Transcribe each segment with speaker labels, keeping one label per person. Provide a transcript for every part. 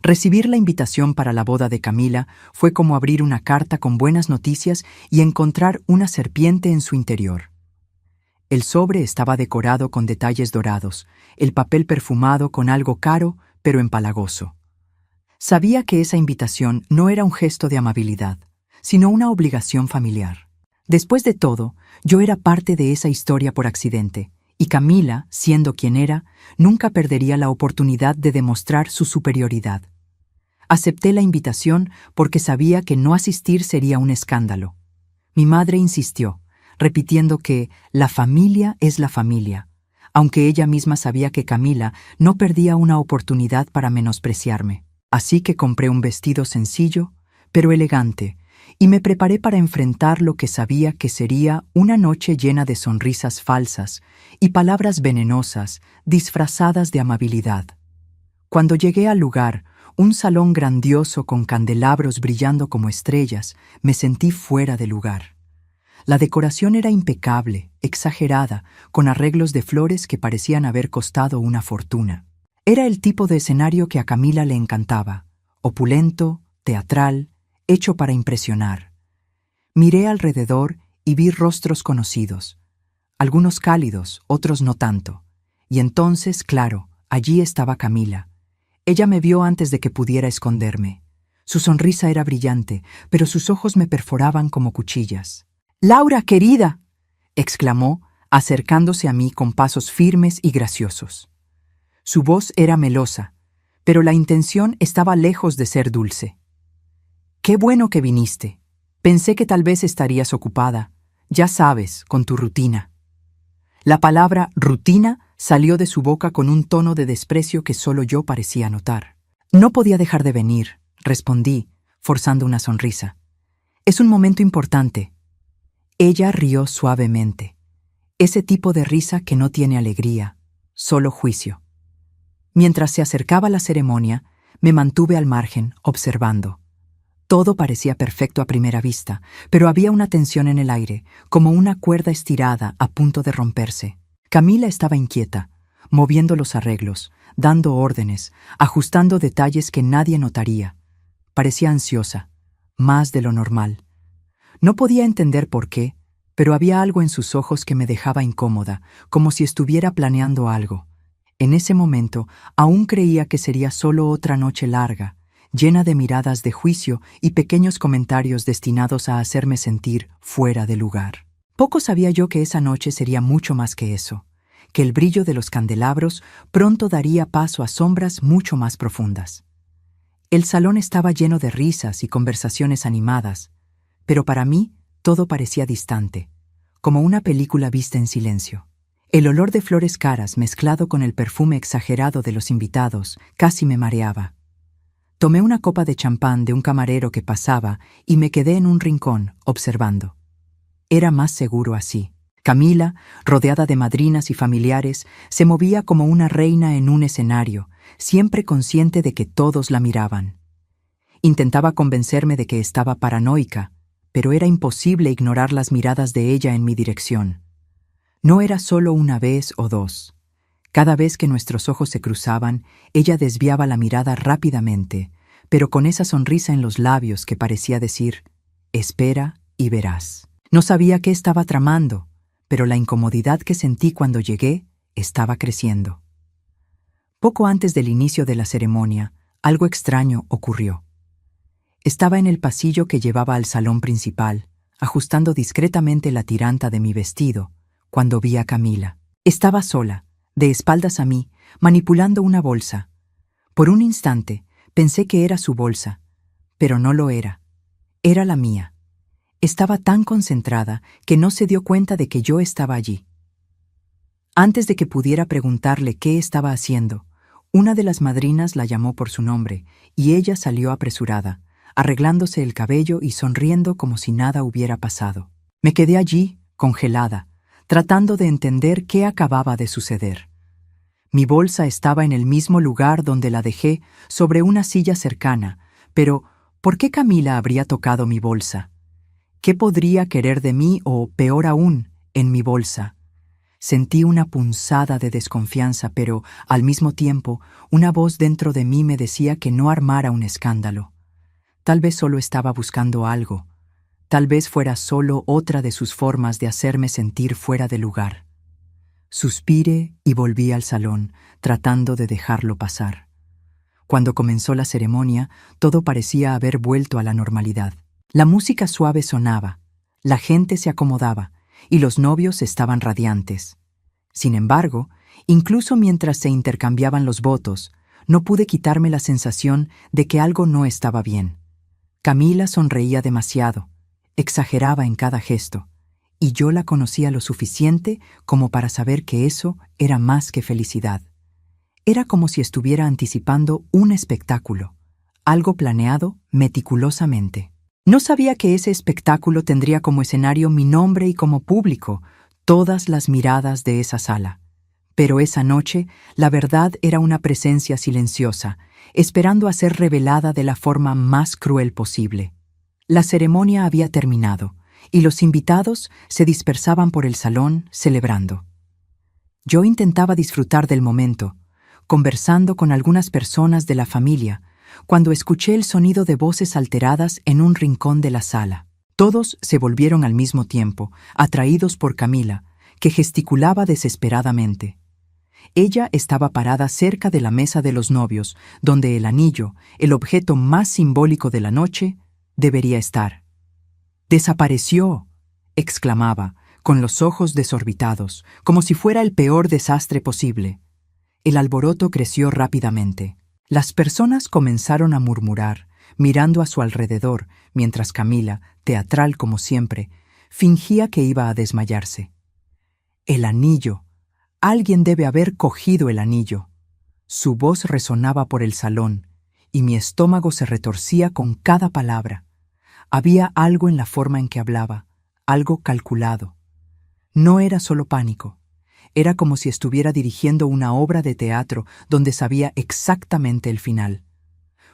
Speaker 1: Recibir la invitación para la boda de Camila fue como abrir una carta con buenas noticias y encontrar una serpiente en su interior. El sobre estaba decorado con detalles dorados, el papel perfumado con algo caro pero empalagoso. Sabía que esa invitación no era un gesto de amabilidad, sino una obligación familiar. Después de todo, yo era parte de esa historia por accidente, y Camila, siendo quien era, nunca perdería la oportunidad de demostrar su superioridad. Acepté la invitación porque sabía que no asistir sería un escándalo. Mi madre insistió, repitiendo que la familia es la familia, aunque ella misma sabía que Camila no perdía una oportunidad para menospreciarme. Así que compré un vestido sencillo, pero elegante, y me preparé para enfrentar lo que sabía que sería una noche llena de sonrisas falsas y palabras venenosas disfrazadas de amabilidad. Cuando llegué al lugar, un salón grandioso con candelabros brillando como estrellas, me sentí fuera de lugar. La decoración era impecable, exagerada, con arreglos de flores que parecían haber costado una fortuna. Era el tipo de escenario que a Camila le encantaba, opulento, teatral, hecho para impresionar. Miré alrededor y vi rostros conocidos, algunos cálidos, otros no tanto. Y entonces, claro, allí estaba Camila. Ella me vio antes de que pudiera esconderme. Su sonrisa era brillante, pero sus ojos me perforaban como cuchillas. «¡Laura, querida!», exclamó, acercándose a mí con pasos firmes y graciosos. Su voz era melosa, pero la intención estaba lejos de ser dulce. «¡Qué bueno que viniste! Pensé que tal vez estarías ocupada, ya sabes, con tu rutina». La palabra «rutina» salió de su boca con un tono de desprecio que solo yo parecía notar. «No podía dejar de venir», respondí, forzando una sonrisa. «Es un momento importante». Ella rió suavemente. Ese tipo de risa que no tiene alegría, solo juicio. Mientras se acercaba la ceremonia, me mantuve al margen, observando. Todo parecía perfecto a primera vista, pero había una tensión en el aire, como una cuerda estirada a punto de romperse. Camila estaba inquieta, moviendo los arreglos, dando órdenes, ajustando detalles que nadie notaría. Parecía ansiosa, más de lo normal. No podía entender por qué, pero había algo en sus ojos que me dejaba incómoda, como si estuviera planeando algo. En ese momento, aún creía que sería solo otra noche larga, llena de miradas de juicio y pequeños comentarios destinados a hacerme sentir fuera de lugar. Poco sabía yo que esa noche sería mucho más que eso, que el brillo de los candelabros pronto daría paso a sombras mucho más profundas. El salón estaba lleno de risas y conversaciones animadas, pero para mí todo parecía distante, como una película vista en silencio. El olor de flores caras mezclado con el perfume exagerado de los invitados casi me mareaba. Tomé una copa de champán de un camarero que pasaba y me quedé en un rincón, observando. Era más seguro así. Camila, rodeada de madrinas y familiares, se movía como una reina en un escenario, siempre consciente de que todos la miraban. Intentaba convencerme de que estaba paranoica, pero era imposible ignorar las miradas de ella en mi dirección. No era solo una vez o dos. Cada vez que nuestros ojos se cruzaban, ella desviaba la mirada rápidamente, pero con esa sonrisa en los labios que parecía decir, «Espera y verás». No sabía qué estaba tramando, pero la incomodidad que sentí cuando llegué estaba creciendo. Poco antes del inicio de la ceremonia, algo extraño ocurrió. Estaba en el pasillo que llevaba al salón principal, ajustando discretamente la tiranta de mi vestido, cuando vi a Camila. Estaba sola, de espaldas a mí, manipulando una bolsa. Por un instante pensé que era su bolsa, pero no lo era. Era la mía. Estaba tan concentrada que no se dio cuenta de que yo estaba allí. Antes de que pudiera preguntarle qué estaba haciendo, una de las madrinas la llamó por su nombre y ella salió apresurada, arreglándose el cabello y sonriendo como si nada hubiera pasado. Me quedé allí, congelada, tratando de entender qué acababa de suceder. Mi bolsa estaba en el mismo lugar donde la dejé, sobre una silla cercana, pero ¿por qué Camila habría tocado mi bolsa? ¿Qué podría querer de mí o, peor aún, en mi bolsa? Sentí una punzada de desconfianza, pero, al mismo tiempo, una voz dentro de mí me decía que no armara un escándalo. Tal vez solo estaba buscando algo. Tal vez fuera solo otra de sus formas de hacerme sentir fuera de lugar. Suspiré y volví al salón, tratando de dejarlo pasar. Cuando comenzó la ceremonia, todo parecía haber vuelto a la normalidad. La música suave sonaba, la gente se acomodaba, y los novios estaban radiantes. Sin embargo, incluso mientras se intercambiaban los votos, no pude quitarme la sensación de que algo no estaba bien. Camila sonreía demasiado, exageraba en cada gesto, y yo la conocía lo suficiente como para saber que eso era más que felicidad. Era como si estuviera anticipando un espectáculo, algo planeado meticulosamente. No sabía que ese espectáculo tendría como escenario mi nombre y como público todas las miradas de esa sala. Pero esa noche, la verdad era una presencia silenciosa, esperando a ser revelada de la forma más cruel posible. La ceremonia había terminado, y los invitados se dispersaban por el salón celebrando. Yo intentaba disfrutar del momento, conversando con algunas personas de la familia, cuando escuché el sonido de voces alteradas en un rincón de la sala. Todos se volvieron al mismo tiempo, atraídos por Camila, que gesticulaba desesperadamente. Ella estaba parada cerca de la mesa de los novios, donde el anillo, el objeto más simbólico de la noche, debería estar. «¡Desapareció!», exclamaba, con los ojos desorbitados, como si fuera el peor desastre posible. El alboroto creció rápidamente. Las personas comenzaron a murmurar, mirando a su alrededor, mientras Camila, teatral como siempre, fingía que iba a desmayarse. «El anillo. Alguien debe haber cogido el anillo». Su voz resonaba por el salón, y mi estómago se retorcía con cada palabra. Había algo en la forma en que hablaba, algo calculado. No era solo pánico. Era como si estuviera dirigiendo una obra de teatro donde sabía exactamente el final.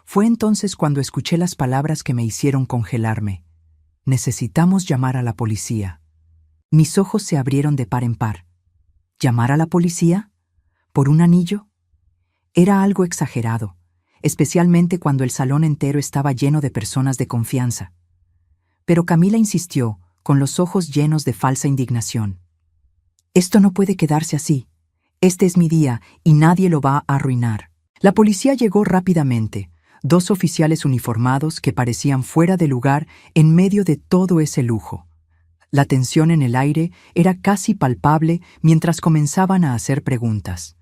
Speaker 1: Fue entonces cuando escuché las palabras que me hicieron congelarme. «Necesitamos llamar a la policía». Mis ojos se abrieron de par en par. ¿Llamar a la policía? ¿Por un anillo? Era algo exagerado, especialmente cuando el salón entero estaba lleno de personas de confianza. Pero Camila insistió, con los ojos llenos de falsa indignación. «Esto no puede quedarse así. Este es mi día y nadie lo va a arruinar». La policía llegó rápidamente, 2 oficiales uniformados que parecían fuera de lugar en medio de todo ese lujo. La tensión en el aire era casi palpable mientras comenzaban a hacer preguntas.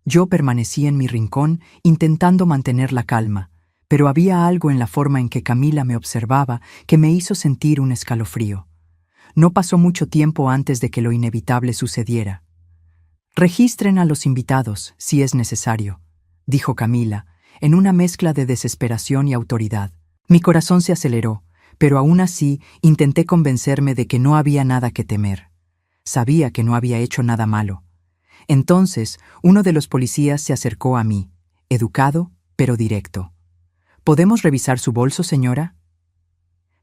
Speaker 1: Yo permanecí en mi rincón intentando mantener la calma, pero había algo en la forma en que Camila me observaba que me hizo sentir un escalofrío. No pasó mucho tiempo antes de que lo inevitable sucediera. «Registren a los invitados, si es necesario», dijo Camila, en una mezcla de desesperación y autoridad. Mi corazón se aceleró, pero aún así intenté convencerme de que no había nada que temer. Sabía que no había hecho nada malo. Entonces, uno de los policías se acercó a mí, educado, pero directo. «¿Podemos revisar su bolso, señora?»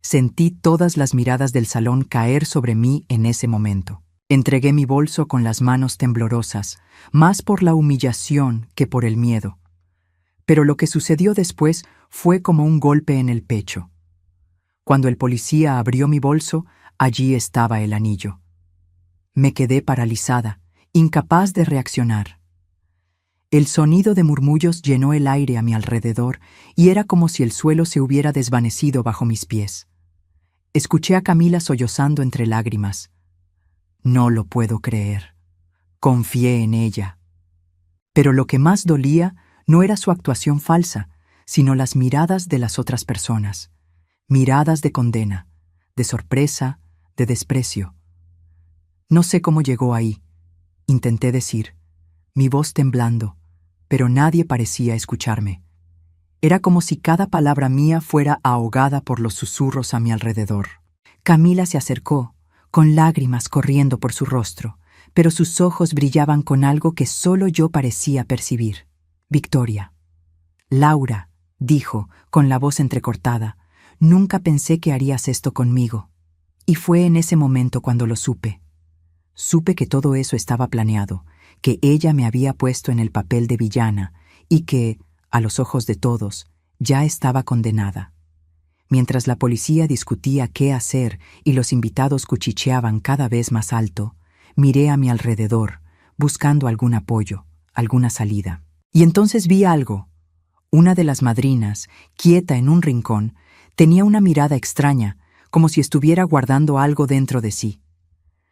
Speaker 1: Sentí todas las miradas del salón caer sobre mí en ese momento. Entregué mi bolso con las manos temblorosas, más por la humillación que por el miedo. Pero lo que sucedió después fue como un golpe en el pecho. Cuando el policía abrió mi bolso, allí estaba el anillo. Me quedé paralizada, incapaz de reaccionar. El sonido de murmullos llenó el aire a mi alrededor y era como si el suelo se hubiera desvanecido bajo mis pies. Escuché a Camila sollozando entre lágrimas. «No lo puedo creer. Confié en ella». Pero lo que más dolía no era su actuación falsa, sino las miradas de las otras personas. Miradas de condena, de sorpresa, de desprecio. No sé cómo llegó ahí, intenté decir, mi voz temblando, pero nadie parecía escucharme. Era como si cada palabra mía fuera ahogada por los susurros a mi alrededor. Camila se acercó, con lágrimas corriendo por su rostro, pero sus ojos brillaban con algo que solo yo parecía percibir. «Victoria». «Laura», dijo, con la voz entrecortada, «nunca pensé que harías esto conmigo». Y fue en ese momento cuando lo supe. Supe que todo eso estaba planeado, que ella me había puesto en el papel de villana y que, a los ojos de todos, ya estaba condenada. Mientras la policía discutía qué hacer y los invitados cuchicheaban cada vez más alto, miré a mi alrededor, buscando algún apoyo, alguna salida. Y entonces vi algo. Una de las madrinas, quieta en un rincón, tenía una mirada extraña, como si estuviera guardando algo dentro de sí.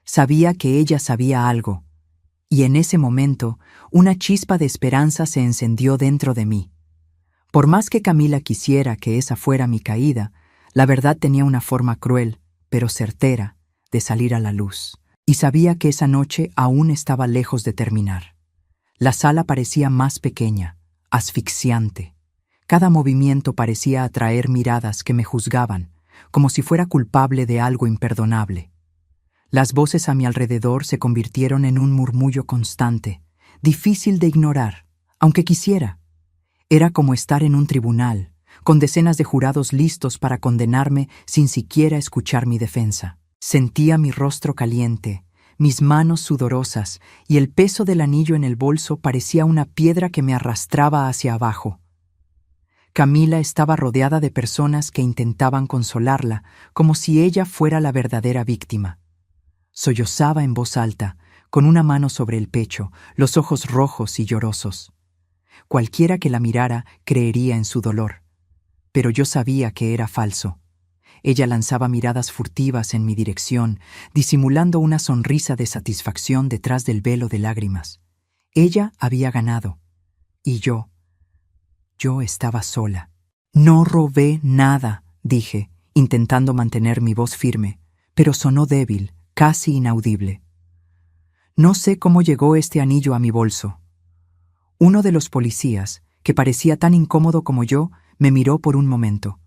Speaker 1: Sabía que ella sabía algo, y en ese momento una chispa de esperanza se encendió dentro de mí. Por más que Camila quisiera que esa fuera mi caída, la verdad tenía una forma cruel, pero certera, de salir a la luz. Y sabía que esa noche aún estaba lejos de terminar. La sala parecía más pequeña, asfixiante. Cada movimiento parecía atraer miradas que me juzgaban, como si fuera culpable de algo imperdonable. Las voces a mi alrededor se convirtieron en un murmullo constante, difícil de ignorar, aunque quisiera. Era como estar en un tribunal, con decenas de jurados listos para condenarme sin siquiera escuchar mi defensa. Sentía mi rostro caliente, mis manos sudorosas, y el peso del anillo en el bolso parecía una piedra que me arrastraba hacia abajo. Camila estaba rodeada de personas que intentaban consolarla, como si ella fuera la verdadera víctima. Sollozaba en voz alta, con una mano sobre el pecho, los ojos rojos y llorosos. Cualquiera que la mirara creería en su dolor, pero yo sabía que era falso. Ella lanzaba miradas furtivas en mi dirección, disimulando una sonrisa de satisfacción detrás del velo de lágrimas. Ella había ganado, y yo estaba sola. No robé nada, dije, intentando mantener mi voz firme, pero sonó débil, casi inaudible. No sé cómo llegó este anillo a mi bolso. Uno de los policías, que parecía tan incómodo como yo, me miró por un momento.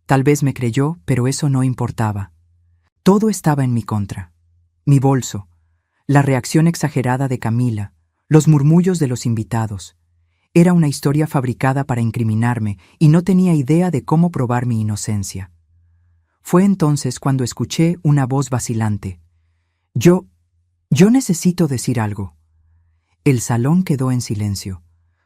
Speaker 1: Tal vez me creyó, pero eso no importaba. Todo estaba en mi contra. Mi bolso, la reacción exagerada de Camila, los murmullos de los invitados. Era una historia fabricada para incriminarme y no tenía idea de cómo probar mi inocencia. Fue entonces cuando escuché una voz vacilante. Yo necesito decir algo. El salón quedó en silencio.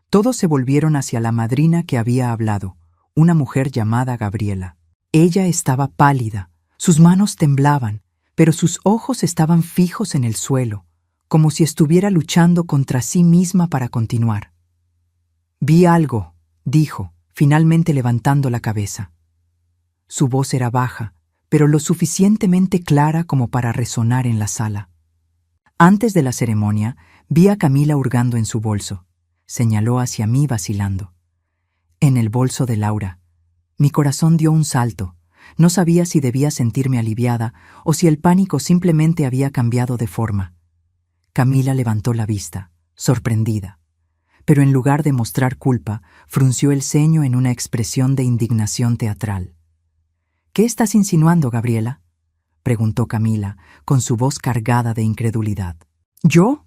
Speaker 1: Todos se volvieron hacia la madrina que había hablado, una mujer llamada Gabriela. Ella estaba pálida, sus manos temblaban, pero sus ojos estaban fijos en el suelo, como si estuviera luchando contra sí misma para continuar. Vi algo, dijo, finalmente levantando la cabeza. Su voz era baja, pero lo suficientemente clara como para resonar en la sala. Antes de la ceremonia, vi a Camila hurgando en su bolso. Señaló hacia mí vacilando. En el bolso de Laura. Mi corazón dio un salto. No sabía si debía sentirme aliviada o si el pánico simplemente había cambiado de forma. Camila levantó la vista, sorprendida. Pero en lugar de mostrar culpa, frunció el ceño en una expresión de indignación teatral. ¿Qué estás insinuando, Gabriela?, preguntó Camila, con su voz cargada de incredulidad. ¿Yo?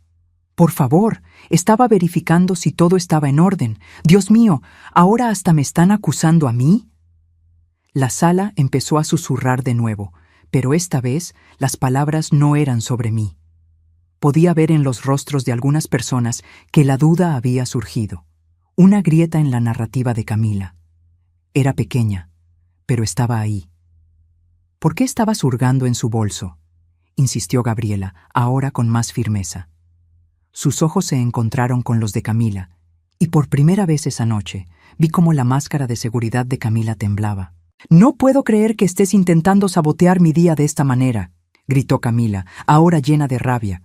Speaker 1: Por favor, estaba verificando si todo estaba en orden. Dios mío, ¿ahora hasta me están acusando a mí? La sala empezó a susurrar de nuevo, pero esta vez las palabras no eran sobre mí. Podía ver en los rostros de algunas personas que la duda había surgido. Una grieta en la narrativa de Camila. Era pequeña, pero estaba ahí. ¿Por qué estabas hurgando en su bolso?, insistió Gabriela, ahora con más firmeza. Sus ojos se encontraron con los de Camila, y por primera vez esa noche vi cómo la máscara de seguridad de Camila temblaba. «No puedo creer que estés intentando sabotear mi día de esta manera», gritó Camila, ahora llena de rabia.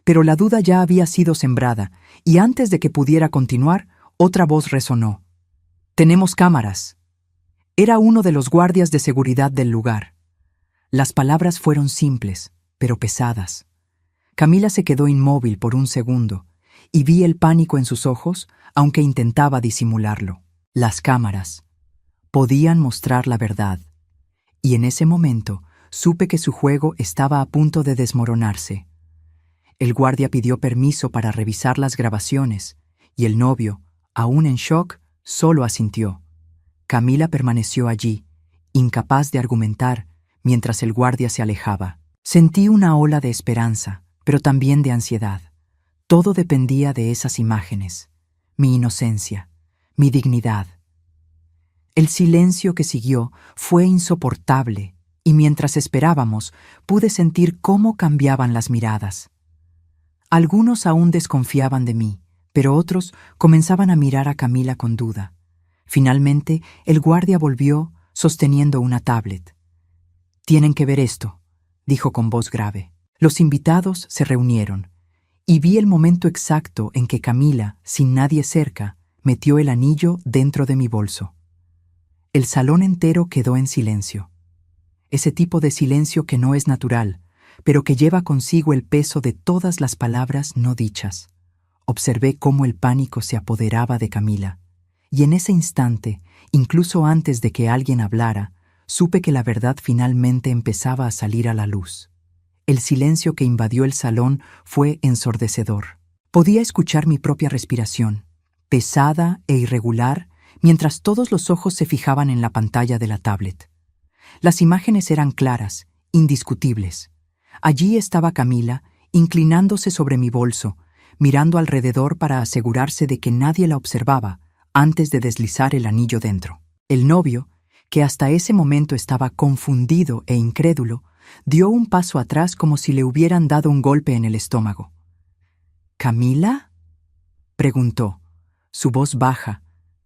Speaker 1: Pero la duda ya había sido sembrada, y antes de que pudiera continuar, otra voz resonó. «Tenemos cámaras». Era uno de los guardias de seguridad del lugar. Las palabras fueron simples, pero pesadas. Camila se quedó inmóvil por un segundo, y vi el pánico en sus ojos, aunque intentaba disimularlo. Las cámaras podían mostrar la verdad, y en ese momento supe que su juego estaba a punto de desmoronarse. El guardia pidió permiso para revisar las grabaciones, y el novio, aún en shock, solo asintió. Camila permaneció allí, incapaz de argumentar, mientras el guardia se alejaba. Sentí una ola de esperanza, pero también de ansiedad. Todo dependía de esas imágenes, mi inocencia, mi dignidad. El silencio que siguió fue insoportable, y mientras esperábamos, pude sentir cómo cambiaban las miradas. Algunos aún desconfiaban de mí, pero otros comenzaban a mirar a Camila con duda. Finalmente, el guardia volvió, sosteniendo una tablet. «Tienen que ver esto», dijo con voz grave. Los invitados se reunieron, y vi el momento exacto en que Camila, sin nadie cerca, metió el anillo dentro de mi bolso. El salón entero quedó en silencio. Ese tipo de silencio que no es natural, pero que lleva consigo el peso de todas las palabras no dichas. Observé cómo el pánico se apoderaba de Camila, y en ese instante, incluso antes de que alguien hablara, supe que la verdad finalmente empezaba a salir a la luz. El silencio que invadió el salón fue ensordecedor. Podía escuchar mi propia respiración, pesada e irregular, mientras todos los ojos se fijaban en la pantalla de la tablet. Las imágenes eran claras, indiscutibles. Allí estaba Camila, inclinándose sobre mi bolso, mirando alrededor para asegurarse de que nadie la observaba antes de deslizar el anillo dentro. El novio, que hasta ese momento estaba confundido e incrédulo, dio un paso atrás como si le hubieran dado un golpe en el estómago. «¿Camila?», preguntó, su voz baja,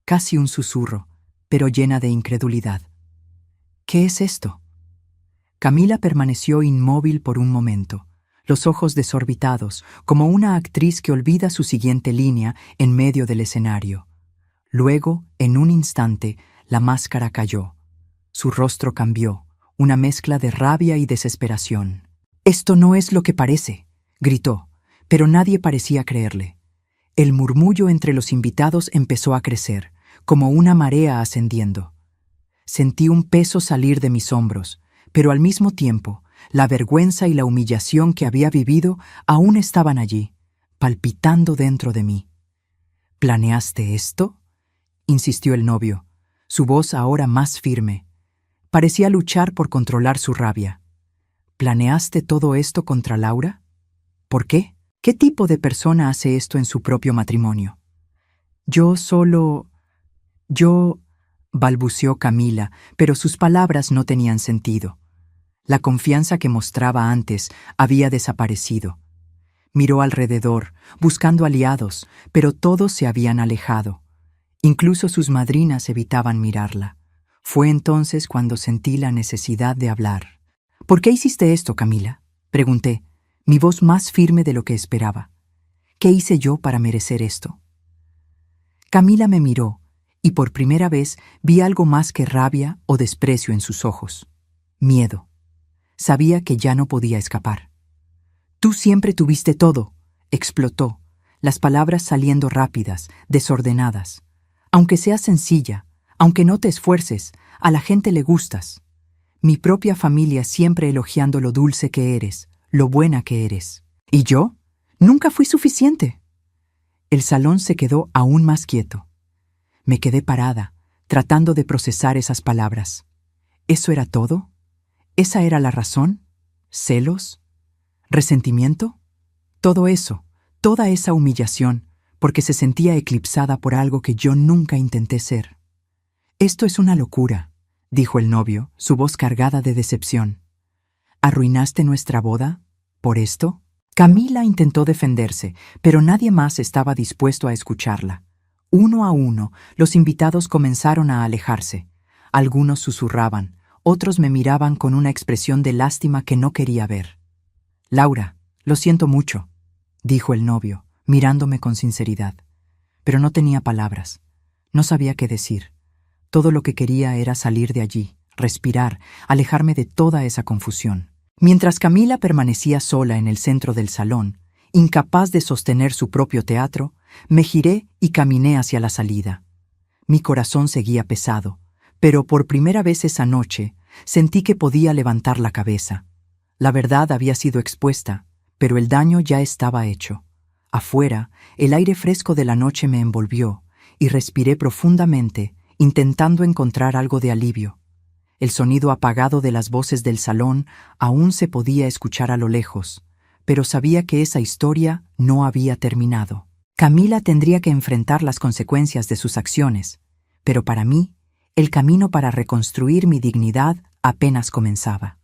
Speaker 1: casi un susurro, pero llena de incredulidad. «¿Qué es esto?». Camila permaneció inmóvil por un momento, los ojos desorbitados, como una actriz que olvida su siguiente línea en medio del escenario. Luego, en un instante, la máscara cayó. Su rostro cambió, una mezcla de rabia y desesperación. «Esto no es lo que parece», gritó, pero nadie parecía creerle. El murmullo entre los invitados empezó a crecer, como una marea ascendiendo. Sentí un peso salir de mis hombros, pero al mismo tiempo, la vergüenza y la humillación que había vivido aún estaban allí, palpitando dentro de mí. «¿Planeaste esto?», insistió el novio, su voz ahora más firme. Parecía luchar por controlar su rabia. «¿Planeaste todo esto contra Laura? ¿Por qué? ¿Qué tipo de persona hace esto en su propio matrimonio?» Yo, balbuceó Camila, pero sus palabras no tenían sentido. La confianza que mostraba antes había desaparecido. Miró alrededor, buscando aliados, pero todos se habían alejado. Incluso sus madrinas evitaban mirarla. Fue entonces cuando sentí la necesidad de hablar. «¿Por qué hiciste esto, Camila?», pregunté, mi voz más firme de lo que esperaba. «¿Qué hice yo para merecer esto?». Camila me miró, y por primera vez vi algo más que rabia o desprecio en sus ojos. Miedo. Sabía que ya no podía escapar. «Tú siempre tuviste todo», explotó, las palabras saliendo rápidas, desordenadas. «Aunque seas sencilla, aunque no te esfuerces, a la gente le gustas. Mi propia familia siempre elogiando lo dulce que eres, lo buena que eres. ¿Y yo? Nunca fui suficiente». El salón se quedó aún más quieto. Me quedé parada, tratando de procesar esas palabras. ¿Eso era todo? ¿Esa era la razón? ¿Celos? ¿Resentimiento? Todo eso, toda esa humillación, porque se sentía eclipsada por algo que yo nunca intenté ser. «Esto es una locura», dijo el novio, su voz cargada de decepción. «¿Arruinaste nuestra boda? ¿Por esto?». Camila intentó defenderse, pero nadie más estaba dispuesto a escucharla. Uno a uno, los invitados comenzaron a alejarse. Algunos susurraban, otros me miraban con una expresión de lástima que no quería ver. «Laura, lo siento mucho», dijo el novio, mirándome con sinceridad. Pero no tenía palabras. No sabía qué decir. Todo lo que quería era salir de allí, respirar, alejarme de toda esa confusión. Mientras Camila permanecía sola en el centro del salón, incapaz de sostener su propio teatro, me giré y caminé hacia la salida. Mi corazón seguía pesado, pero por primera vez esa noche sentí que podía levantar la cabeza. La verdad había sido expuesta, pero el daño ya estaba hecho. Afuera, el aire fresco de la noche me envolvió y respiré profundamente, intentando encontrar algo de alivio. El sonido apagado de las voces del salón aún se podía escuchar a lo lejos, pero sabía que esa historia no había terminado. Camila tendría que enfrentar las consecuencias de sus acciones, pero para mí, el camino para reconstruir mi dignidad apenas comenzaba.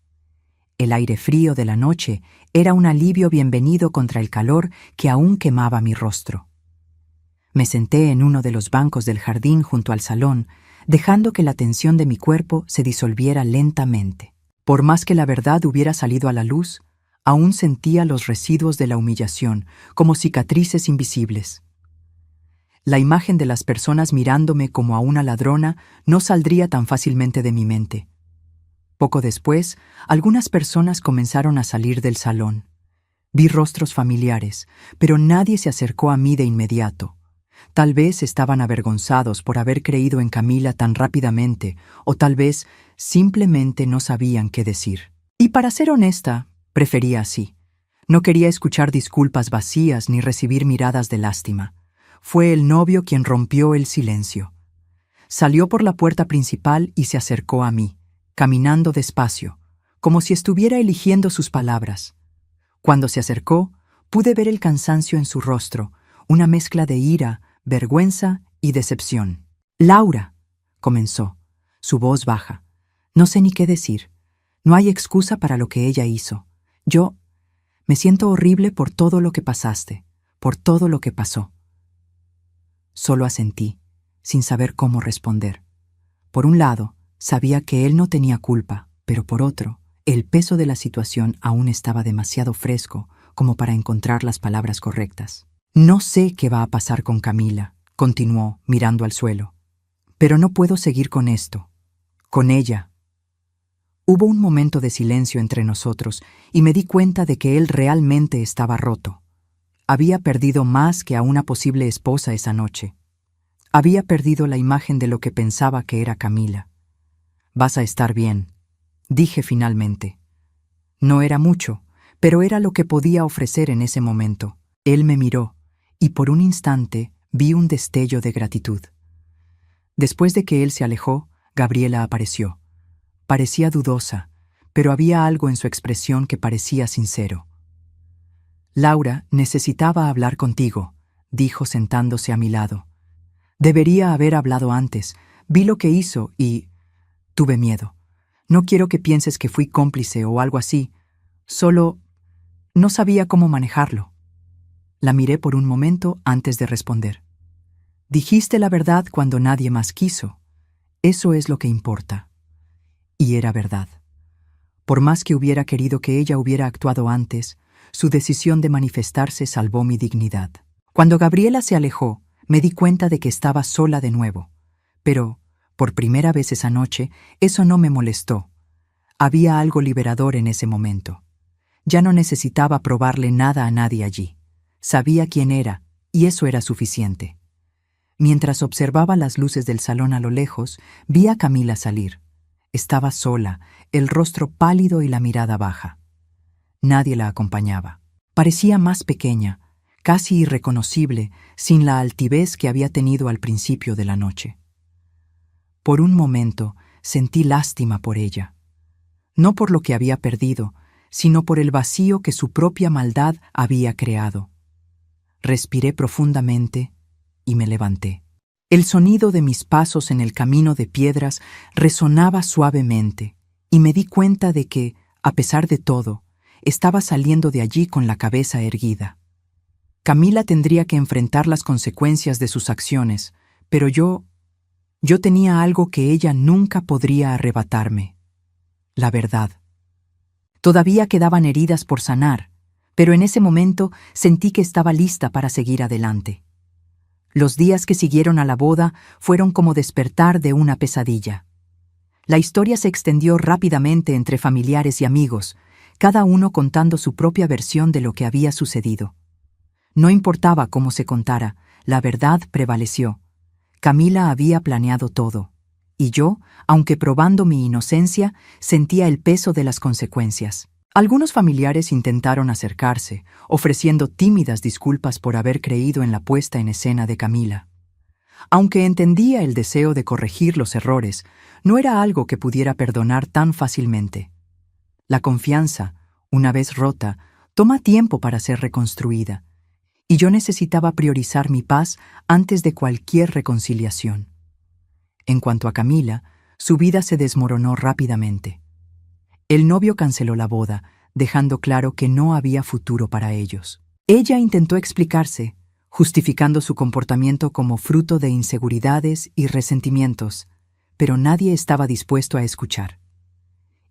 Speaker 1: El aire frío de la noche era un alivio bienvenido contra el calor que aún quemaba mi rostro. Me senté en uno de los bancos del jardín junto al salón, dejando que la tensión de mi cuerpo se disolviera lentamente. Por más que la verdad hubiera salido a la luz, aún sentía los residuos de la humillación, como cicatrices invisibles. La imagen de las personas mirándome como a una ladrona no saldría tan fácilmente de mi mente. Poco después, algunas personas comenzaron a salir del salón. Vi rostros familiares, pero nadie se acercó a mí de inmediato. Tal vez estaban avergonzados por haber creído en Camila tan rápidamente, o tal vez simplemente no sabían qué decir. Y para ser honesta, prefería así. No quería escuchar disculpas vacías ni recibir miradas de lástima. Fue el novio quien rompió el silencio. Salió por la puerta principal y se acercó a mí, caminando despacio, como si estuviera eligiendo sus palabras. Cuando se acercó, pude ver el cansancio en su rostro, una mezcla de ira, vergüenza y decepción. «Laura», comenzó, su voz baja. «No sé ni qué decir. No hay excusa para lo que ella hizo. Yo me siento horrible por todo lo que pasaste, por todo lo que pasó». Solo asentí, sin saber cómo responder. Por un lado, sabía que él no tenía culpa, pero por otro, el peso de la situación aún estaba demasiado fresco como para encontrar las palabras correctas. «No sé qué va a pasar con Camila», continuó, mirando al suelo. «Pero no puedo seguir con esto. Con ella». Hubo un momento de silencio entre nosotros y me di cuenta de que él realmente estaba roto. Había perdido más que a una posible esposa esa noche. Había perdido la imagen de lo que pensaba que era Camila. «Vas a estar bien», dije finalmente. No era mucho, pero era lo que podía ofrecer en ese momento. Él me miró, y por un instante vi un destello de gratitud. Después de que él se alejó, Gabriela apareció. Parecía dudosa, pero había algo en su expresión que parecía sincero. «Laura necesitaba hablar contigo», dijo sentándose a mi lado. «Debería haber hablado antes. Vi lo que hizo y tuve miedo. No quiero que pienses que fui cómplice o algo así. Solo no sabía cómo manejarlo». La miré por un momento antes de responder. «Dijiste la verdad cuando nadie más quiso. Eso es lo que importa». Y era verdad. Por más que hubiera querido que ella hubiera actuado antes, su decisión de manifestarse salvó mi dignidad. Cuando Gabriela se alejó, me di cuenta de que estaba sola de nuevo. Pero, por primera vez esa noche, eso no me molestó. Había algo liberador en ese momento. Ya no necesitaba probarle nada a nadie allí. Sabía quién era, y eso era suficiente. Mientras observaba las luces del salón a lo lejos, vi a Camila salir. Estaba sola, el rostro pálido y la mirada baja. Nadie la acompañaba. Parecía más pequeña, casi irreconocible, sin la altivez que había tenido al principio de la noche. Por un momento sentí lástima por ella. No por lo que había perdido, sino por el vacío que su propia maldad había creado. Respiré profundamente y me levanté. El sonido de mis pasos en el camino de piedras resonaba suavemente, y me di cuenta de que, a pesar de todo, estaba saliendo de allí con la cabeza erguida. Camila tendría que enfrentar las consecuencias de sus acciones, pero yo tenía algo que ella nunca podría arrebatarme: la verdad. Todavía quedaban heridas por sanar, pero en ese momento sentí que estaba lista para seguir adelante. Los días que siguieron a la boda fueron como despertar de una pesadilla. La historia se extendió rápidamente entre familiares y amigos, cada uno contando su propia versión de lo que había sucedido. No importaba cómo se contara, la verdad prevaleció. Camila había planeado todo, y yo, aunque probando mi inocencia, sentía el peso de las consecuencias. Algunos familiares intentaron acercarse, ofreciendo tímidas disculpas por haber creído en la puesta en escena de Camila. Aunque entendía el deseo de corregir los errores, no era algo que pudiera perdonar tan fácilmente. La confianza, una vez rota, Toma tiempo para ser reconstruida, y yo necesitaba priorizar mi paz antes de cualquier reconciliación. En cuanto a Camila, su vida se desmoronó rápidamente. El novio canceló la boda, dejando claro que no había futuro para ellos. Ella intentó explicarse, justificando su comportamiento como fruto de inseguridades y resentimientos, pero nadie estaba dispuesto a escuchar.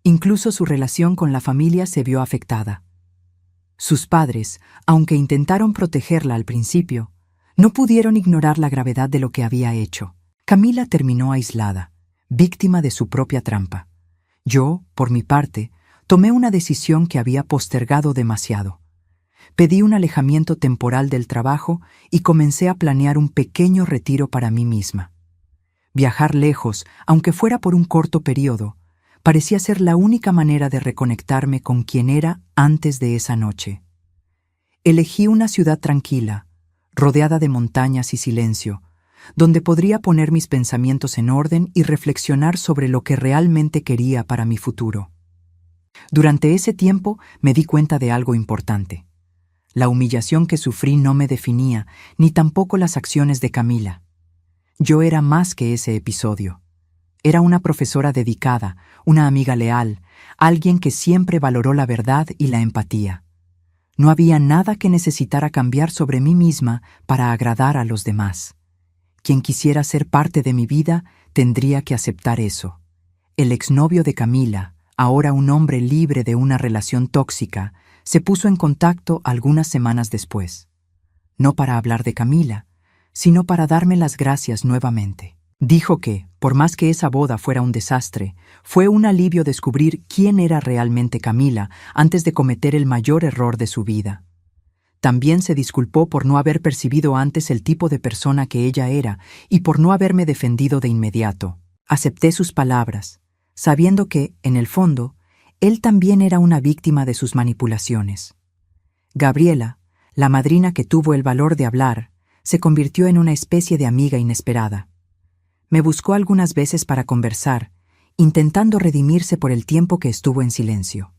Speaker 1: Incluso su relación con la familia se vio afectada. Sus padres, aunque intentaron protegerla al principio, no pudieron ignorar la gravedad de lo que había hecho. Camila terminó aislada, víctima de su propia trampa. Yo, por mi parte, tomé una decisión que había postergado demasiado. Pedí un alejamiento temporal del trabajo y comencé a planear un pequeño retiro para mí misma. Viajar lejos, aunque fuera por un corto periodo, parecía ser la única manera de reconectarme con quien era antes de esa noche. Elegí una ciudad tranquila, rodeada de montañas y silencio, donde podría poner mis pensamientos en orden y reflexionar sobre lo que realmente quería para mi futuro. Durante ese tiempo me di cuenta de algo importante. La humillación que sufrí no me definía, ni tampoco las acciones de Camila. Yo era más que ese episodio. Era una profesora dedicada, una amiga leal, alguien que siempre valoró la verdad y la empatía. No había nada que necesitara cambiar sobre mí misma para agradar a los demás. Quien quisiera ser parte de mi vida tendría que aceptar eso. El exnovio de Camila, ahora un hombre libre de una relación tóxica, se puso en contacto algunas semanas después. No para hablar de Camila, sino para darme las gracias nuevamente. Dijo que, por más que esa boda fuera un desastre, fue un alivio descubrir quién era realmente Camila antes de cometer el mayor error de su vida. También se disculpó por no haber percibido antes el tipo de persona que ella era y por no haberme defendido de inmediato. Acepté sus palabras, sabiendo que, en el fondo, él también era una víctima de sus manipulaciones. Gabriela, la madrina que tuvo el valor de hablar, se convirtió en una especie de amiga inesperada. Me buscó algunas veces para conversar, intentando redimirse por el tiempo que estuvo en silencio.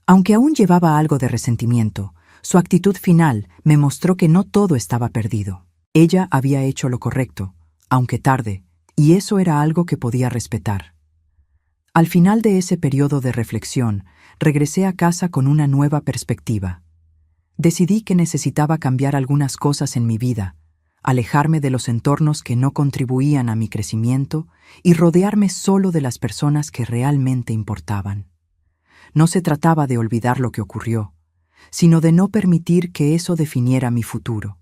Speaker 1: Aunque aún llevaba algo de resentimiento, su actitud final me mostró que no todo estaba perdido. Ella había hecho lo correcto, aunque tarde, y eso era algo que podía respetar. Al final de ese periodo de reflexión, regresé a casa con una nueva perspectiva. Decidí que necesitaba cambiar algunas cosas en mi vida, alejarme de los entornos que no contribuían a mi crecimiento y rodearme solo de las personas que realmente importaban. No se trataba de olvidar lo que ocurrió, sino de no permitir que eso definiera mi futuro.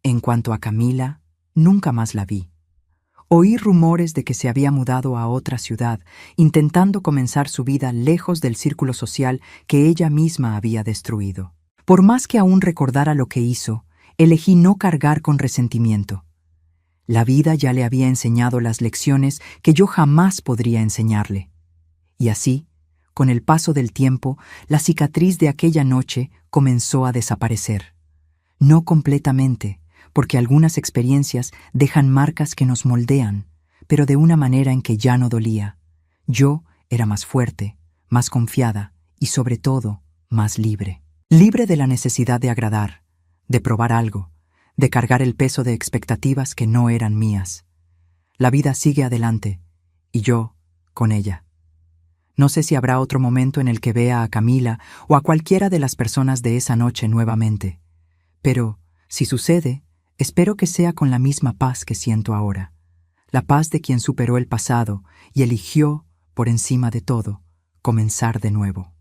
Speaker 1: En cuanto a Camila, nunca más la vi. Oí rumores de que se había mudado a otra ciudad, intentando comenzar su vida lejos del círculo social que ella misma había destruido. Por más que aún recordara lo que hizo, elegí no cargar con resentimiento. La vida ya le había enseñado las lecciones que yo jamás podría enseñarle. Y así, con el paso del tiempo, la cicatriz de aquella noche comenzó a desaparecer. No completamente, porque algunas experiencias dejan marcas que nos moldean, pero de una manera en que ya no dolía. Yo era más fuerte, más confiada y, sobre todo, más libre. Libre de la necesidad de agradar, de probar algo, de cargar el peso de expectativas que no eran mías. La vida sigue adelante, y yo, con ella. No sé si habrá otro momento en el que vea a Camila o a cualquiera de las personas de esa noche nuevamente, pero, si sucede, espero que sea con la misma paz que siento ahora, la paz de quien superó el pasado y eligió, por encima de todo, comenzar de nuevo.